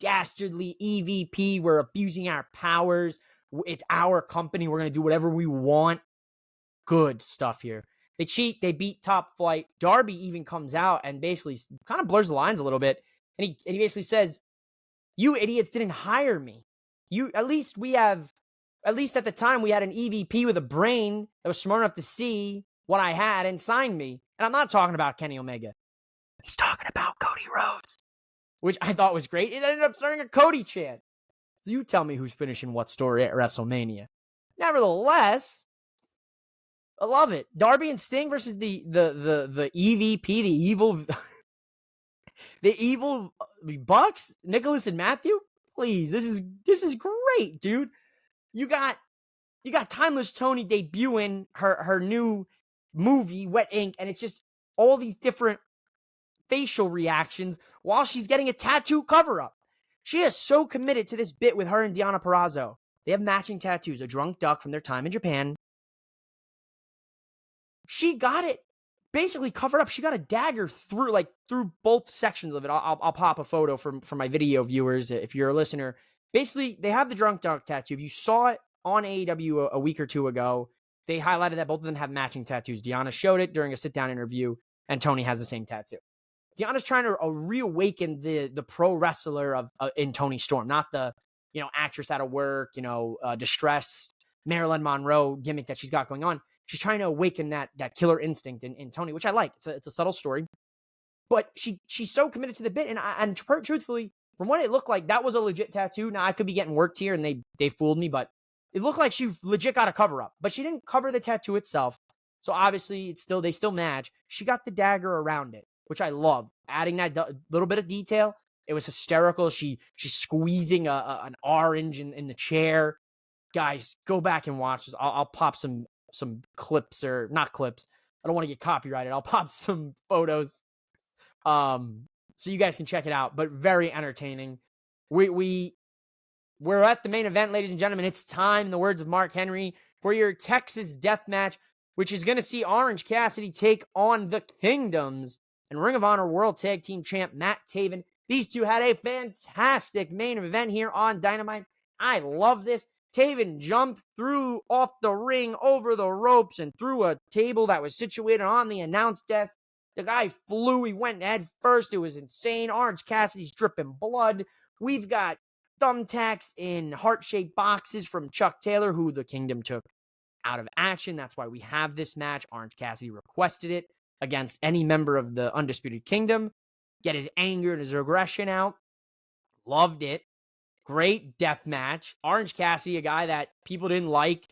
[SPEAKER 1] dastardly EVP. We're abusing our powers. It's our company. We're going to do whatever we want. Good stuff here. They cheat. They beat Top Flight. Darby even comes out and basically kind of blurs the lines a little bit. And he basically says, you idiots didn't hire me. At least at the time, we had an EVP with a brain that was smart enough to see what I had and sign me. And I'm not talking about Kenny Omega. He's talking about Cody Rhodes, which I thought was great. It ended up starting a Cody chant. So you tell me who's finishing what story at WrestleMania. Nevertheless, I love it. Darby and Sting versus the EVP, the evil Bucks, Nicholas and Matthew. Please, this is great, dude. You got Timeless Tony debuting her new movie, Wet Ink, and it's just all these different facial reactions while she's getting a tattoo cover-up. She is so committed to this bit with her and Deonna Purrazzo. They have matching tattoos, a drunk duck from their time in Japan. She got it basically covered up. She got a dagger through both sections of it. I'll pop a photo for my video viewers if you're a listener. Basically, they have the drunk duck tattoo. If you saw it on AEW a week or two ago, they highlighted that both of them have matching tattoos. Deonna showed it during a sit-down interview, and Tony has the same tattoo. Deonna's trying to reawaken the pro wrestler in Toni Storm, not the actress out of work, distressed Marilyn Monroe gimmick that she's got going on. She's trying to awaken that killer instinct in Toni, which I like. It's a subtle story, but she's so committed to the bit. And truthfully, from what it looked like, that was a legit tattoo. Now I could be getting worked here, and they fooled me, but it looked like she legit got a cover up. But she didn't cover the tattoo itself, so obviously they still match. She got the dagger around it, which I love. Adding that little bit of detail, it was hysterical. She's squeezing an orange in the chair. Guys, go back and watch this. I'll pop some clips, or not clips. I don't want to get copyrighted. I'll pop some photos so you guys can check it out. But very entertaining. We're at the main event, ladies and gentlemen. It's time, in the words of Mark Henry, for your Texas death match, which is going to see Orange Cassidy take on the Kingdoms and Ring of Honor World Tag Team Champ Matt Taven. These two had a fantastic main event here on Dynamite. I love this. Taven jumped through off the ring, over the ropes, and through a table that was situated on the announce desk. The guy flew. He went head first. It was insane. Orange Cassidy's dripping blood. We've got thumbtacks in heart-shaped boxes from Chuck Taylor, who the Kingdom took out of action. That's why we have this match. Orange Cassidy requested it against any member of the Undisputed Kingdom. Get his anger and his aggression out. Loved it. Great death match. Orange Cassidy, a guy that people didn't like,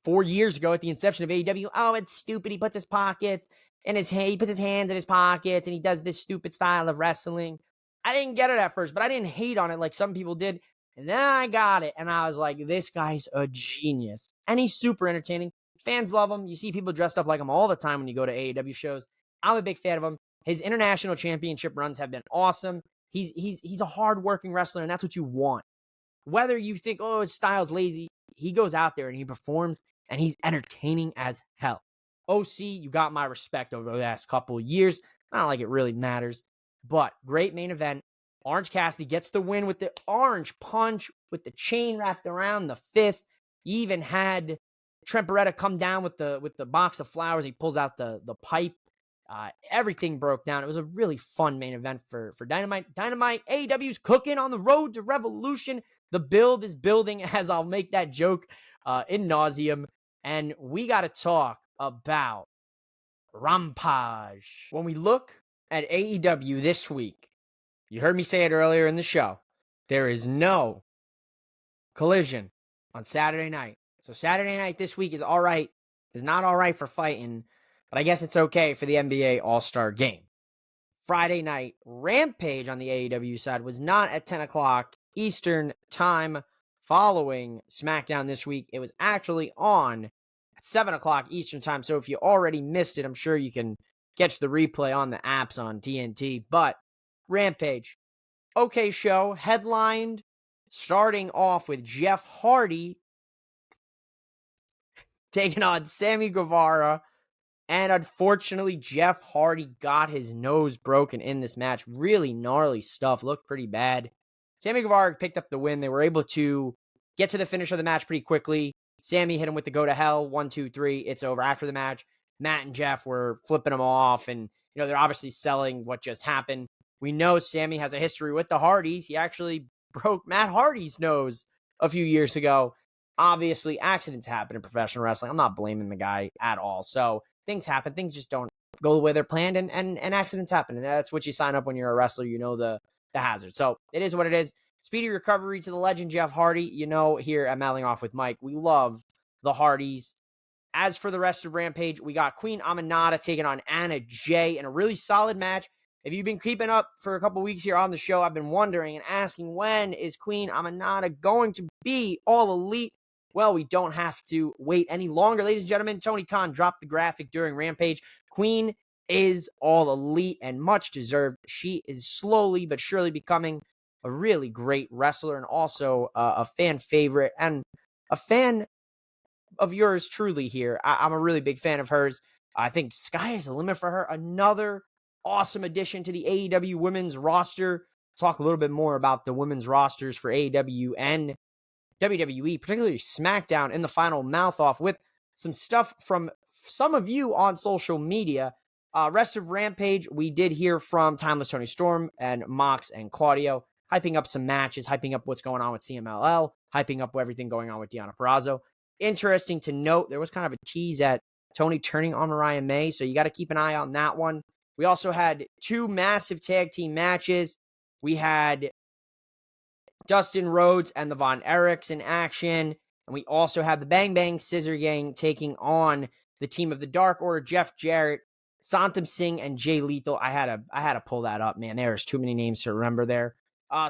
[SPEAKER 1] 4 years ago at the inception of AEW. Oh, it's stupid. He puts his pockets in he puts his hands in his pockets and he does this stupid style of wrestling. I didn't get it at first, but I didn't hate on it like some people did. And then I got it, and I was like, this guy's a genius. And he's super entertaining. Fans love him. You see people dressed up like him all the time when you go to AEW shows. I'm a big fan of him. His international championship runs have been awesome. He's a hard-working wrestler, and that's what you want. Whether you think, oh, his style's lazy, he goes out there and he performs, and he's entertaining as hell. OC, you got my respect over the last couple of years. Not like it really matters, but great main event. Orange Cassidy gets the win with the orange punch with the chain wrapped around the fist. He even had Trent Beretta come down with the box of flowers. He pulls out the pipe. Everything broke down. It was a really fun main event for Dynamite. Dynamite, AEW's cooking on the road to Revolution. The build is building, as I'll make that joke in nauseum. And we got to talk about Rampage. When we look at AEW this week, you heard me say it earlier in the show, there is no Collision on Saturday night. So Saturday night this week is all right. Is not all right for fighting, but I guess it's okay for the NBA All-Star Game. Friday night, Rampage on the AEW side was not at 10 o'clock Eastern time following SmackDown this week. It was actually on at 7 o'clock Eastern time. So if you already missed it, I'm sure you can catch the replay on the apps on TNT. But Rampage, okay show, headlined, starting off with Jeff Hardy taking on Sammy Guevara. And unfortunately, Jeff Hardy got his nose broken in this match. Really gnarly stuff. Looked pretty bad. Sammy Guevara picked up the win. They were able to get to the finish of the match pretty quickly. Sammy hit him with the go to hell. 1, 2, 3. It's over. After the match, Matt and Jeff were flipping him off. And, you know, they're obviously selling what just happened. We know Sammy has a history with the Hardys. He actually broke Matt Hardy's nose a few years ago. Obviously, accidents happen in professional wrestling. I'm not blaming the guy at all. So things happen. Things just don't go the way they're planned, and accidents happen. And that's what you sign up when you're a wrestler. You know the hazard. So it is what it is. Speedy recovery to the legend Jeff Hardy. You know, here at Mouthing Off with Mike, we love the Hardys. As for the rest of Rampage, we got Queen Aminata taking on Anna Jay in a really solid match. If you've been keeping up for a couple weeks here on the show, I've been wondering and asking, when is Queen Aminata going to be All Elite? Well, we don't have to wait any longer. Ladies and gentlemen, Tony Khan dropped the graphic during Rampage. Queen is All Elite and much deserved. She is slowly but surely becoming a really great wrestler and also a fan favorite and a fan of yours truly here. I'm a really big fan of hers. I think Skye is the limit for her. Another awesome addition to the AEW women's roster. Talk a little bit more about the women's rosters for AEW and WWE, particularly SmackDown, in the final mouth off with some stuff from some of you on social media. Rest of Rampage, we did hear from Timeless Tony Storm and Mox and Claudio, hyping up some matches, hyping up what's going on with CMLL, hyping up everything going on with Deonna Purrazzo. Interesting to note, there was kind of a tease at Tony turning on Mariah May, so you got to keep an eye on that one. We also had 2 massive tag team matches. We had Dustin Rhodes and the Von Erichs in action. And we also have the Bang Bang Scissor Gang taking on the team of the Dark Order, Jeff Jarrett, Santam Singh, and Jay Lethal. I had to pull that up, man. There's too many names to remember there.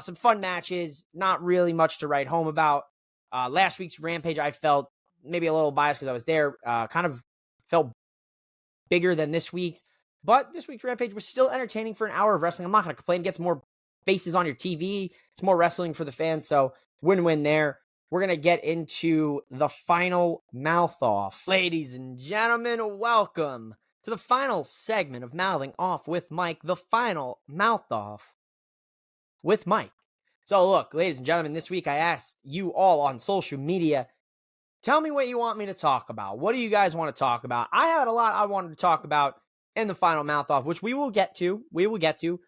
[SPEAKER 1] Some fun matches, not really much to write home about. Last week's Rampage, I felt maybe a little biased because I was there. Kind of felt bigger than this week's. But this week's Rampage was still entertaining for an hour of wrestling. I'm not going to complain. It gets more faces on your TV. It's more wrestling for the fans, so win-win there. We're going to get into the final mouth-off. Ladies and gentlemen, welcome to the final segment of Mouthing Off with Mike, the final mouth-off with Mike. So look, ladies and gentlemen, this week I asked you all on social media, tell me what you want me to talk about. What do you guys want to talk about? I had a lot I wanted to talk about in the final mouth-off, which we will get to.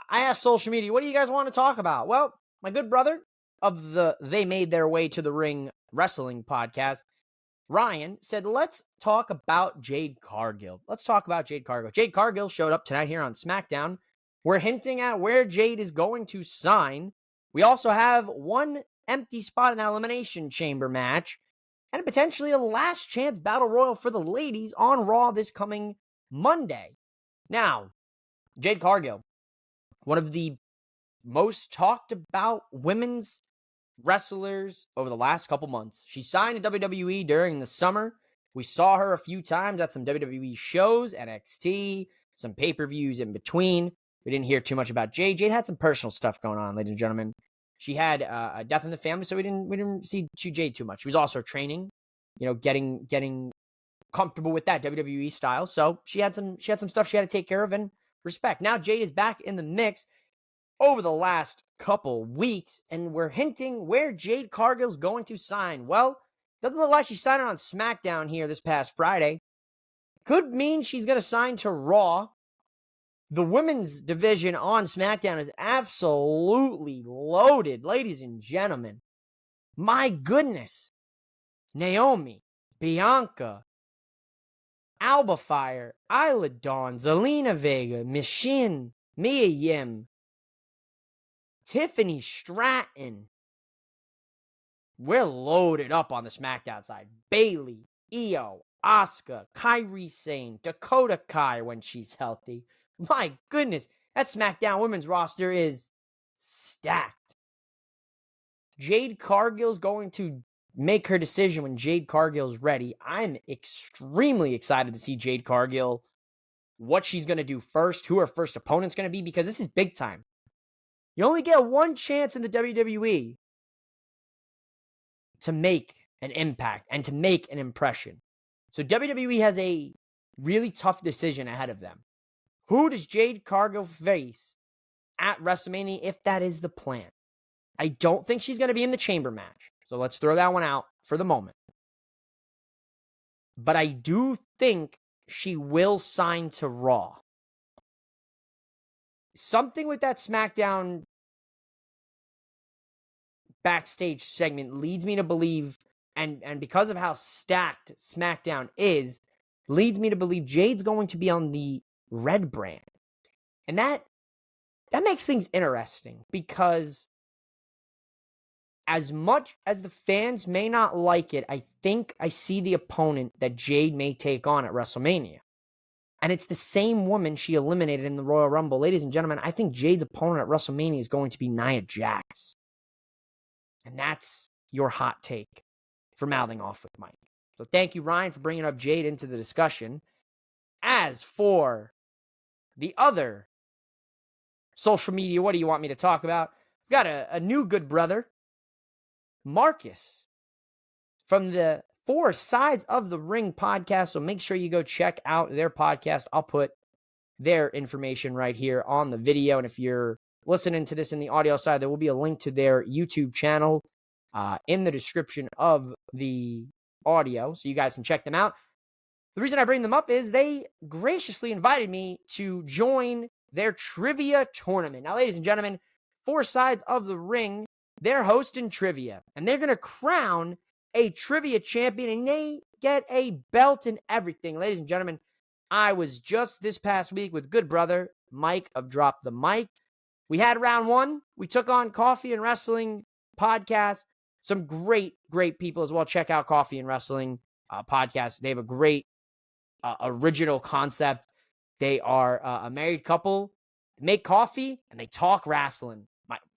[SPEAKER 1] I asked social media, what do you guys want to talk about? Well, my good brother of the They Made Their Way to the Ring wrestling podcast, Ryan, said, let's talk about Jade Cargill. Jade Cargill showed up tonight here on SmackDown. We're hinting at where Jade is going to sign. We also have one empty spot in that Elimination Chamber match and potentially a last chance battle royal for the ladies on Raw this coming Monday. Now, Jade Cargill, one of the most talked about women's wrestlers over the last couple months. She signed to WWE during the summer. We saw her a few times at some WWE shows, NXT, some pay-per-views in between. We didn't hear too much about Jade. Jade had some personal stuff going on, ladies and gentlemen. She had a death in the family, so we didn't see Jade too much. She was also training, getting comfortable with that WWE style. So she had some stuff she had to take care of, and respect. Now Jade is back in the mix over the last couple weeks, and we're hinting where Jade Cargill's going to sign. Well, Doesn't look like she's signing on SmackDown here this past Friday. Could mean she's going to sign to Raw. The women's division on SmackDown is absolutely loaded, ladies and gentlemen. My goodness. Naomi, Bianca, Alba Fyre, Isla Dawn, Zelina Vega, Machine, Mia Yim, Tiffany Stratton. We're loaded up on the SmackDown side. Bayley, Io, Asuka, Kairi Sane, Dakota Kai when she's healthy. My goodness, that SmackDown women's roster is stacked. Jade Cargill's going to make her decision when Jade Cargill's ready. I'm extremely excited to see Jade Cargill, what she's going to do first, who her first opponent's going to be, because this is big time. You only get one chance in the WWE to make an impact and to make an impression. So WWE has a really tough decision ahead of them. Who does Jade Cargill face at WrestleMania if that is the plan? I don't think she's going to be in the chamber match. So let's throw that one out for the moment. But I do think she will sign to Raw. Something with that SmackDown backstage segment leads me to believe, and because of how stacked SmackDown is, leads me to believe Jade's going to be on the red brand. And that makes things interesting, because as much as the fans may not like it, I think I see the opponent that Jade may take on at WrestleMania. And it's the same woman she eliminated in the Royal Rumble. Ladies and gentlemen, I think Jade's opponent at WrestleMania is going to be Nia Jax. And that's your hot take for mouthing off with Mike. So thank you, Ryan, for bringing up Jade into the discussion. As for the other social media, what do you want me to talk about? We've got a new good brother, Marcus, from the Four Sides of the Ring podcast. So make sure you go check out their podcast. I'll put their information right here on the video. And if you're listening to this in the audio side, there will be a link to their YouTube channel in the description of the audio, so you guys can check them out. The reason I bring them up is they graciously invited me to join their trivia tournament. Now, ladies and gentlemen, Four Sides of the Ring, they're hosting trivia, and they're going to crown a trivia champion, and they get a belt and everything. Ladies and gentlemen, I was just this past week with good brother Mike of Drop the Mic. We had round one. We took on Coffee and Wrestling podcast. Some great, great people as well. Check out Coffee and Wrestling podcast. They have a great original concept. They are a married couple. They make coffee and they talk wrestling.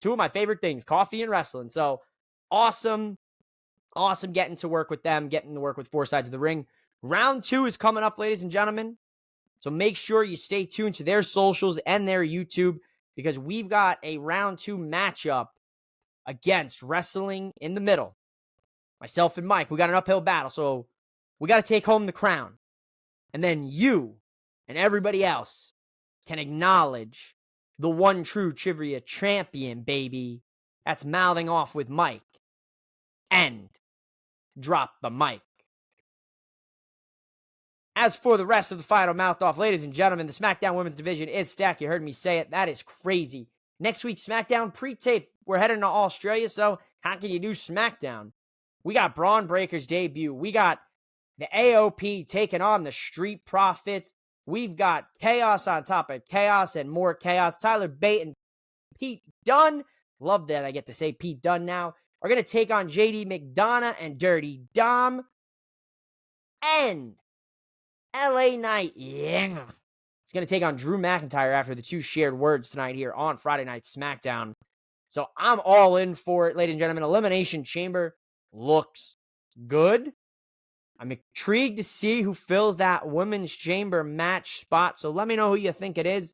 [SPEAKER 1] Two of my favorite things, coffee and wrestling. So awesome getting to work with them, getting to work with Four Sides of the Ring. Round two is coming up, ladies and gentlemen. So make sure you stay tuned to their socials and their YouTube, because we've got a round two matchup against Wrestling in the Middle. Myself and Mike, we got an uphill battle, so we got to take home the crown. And then you and everybody else can acknowledge the one true trivia champion, baby. That's mouthing off with Mike. And drop the mic. As for the rest of the final mouth off, ladies and gentlemen, the SmackDown Women's Division is stacked. You heard me say it. That is crazy. Next week, SmackDown pre-tape. We're heading to Australia, so how can you do SmackDown? We got Braun Breaker's debut. We got the AOP taking on the Street Profits. We've got chaos on top of chaos and more chaos. Tyler Bate and Pete Dunne. Love that I get to say Pete Dunne now. Are going to take on JD McDonough and Dirty Dom. And LA Knight, yeah. It's going to take on Drew McIntyre after the two shared words tonight here on Friday Night SmackDown. So I'm all in for it, ladies and gentlemen. Elimination Chamber looks good. I'm intrigued to see who fills that Women's Chamber match spot. So let me know who you think it is.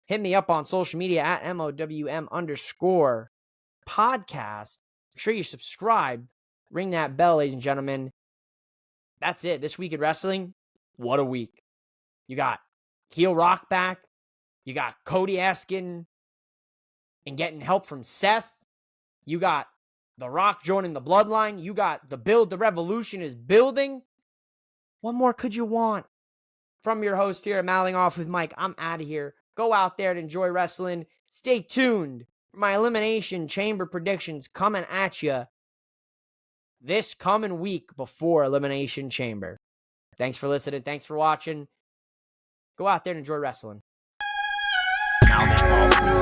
[SPEAKER 1] Hit me up on social media at MOWM_podcast. Make sure you subscribe. Ring that bell, ladies and gentlemen. That's it. This week in wrestling, what a week. You got Heel Rock back. You got Cody asking and getting help from Seth. You got The Rock joining the Bloodline. You got the build. The Revolution is building. What more could you want? From your host here, Mouthing Off with Mike, I'm out of here. Go out there and enjoy wrestling. Stay tuned for my Elimination Chamber predictions coming at you this coming week before Elimination Chamber. Thanks for listening. Thanks for watching. Go out there and enjoy wrestling.
[SPEAKER 2] Mouthing Off with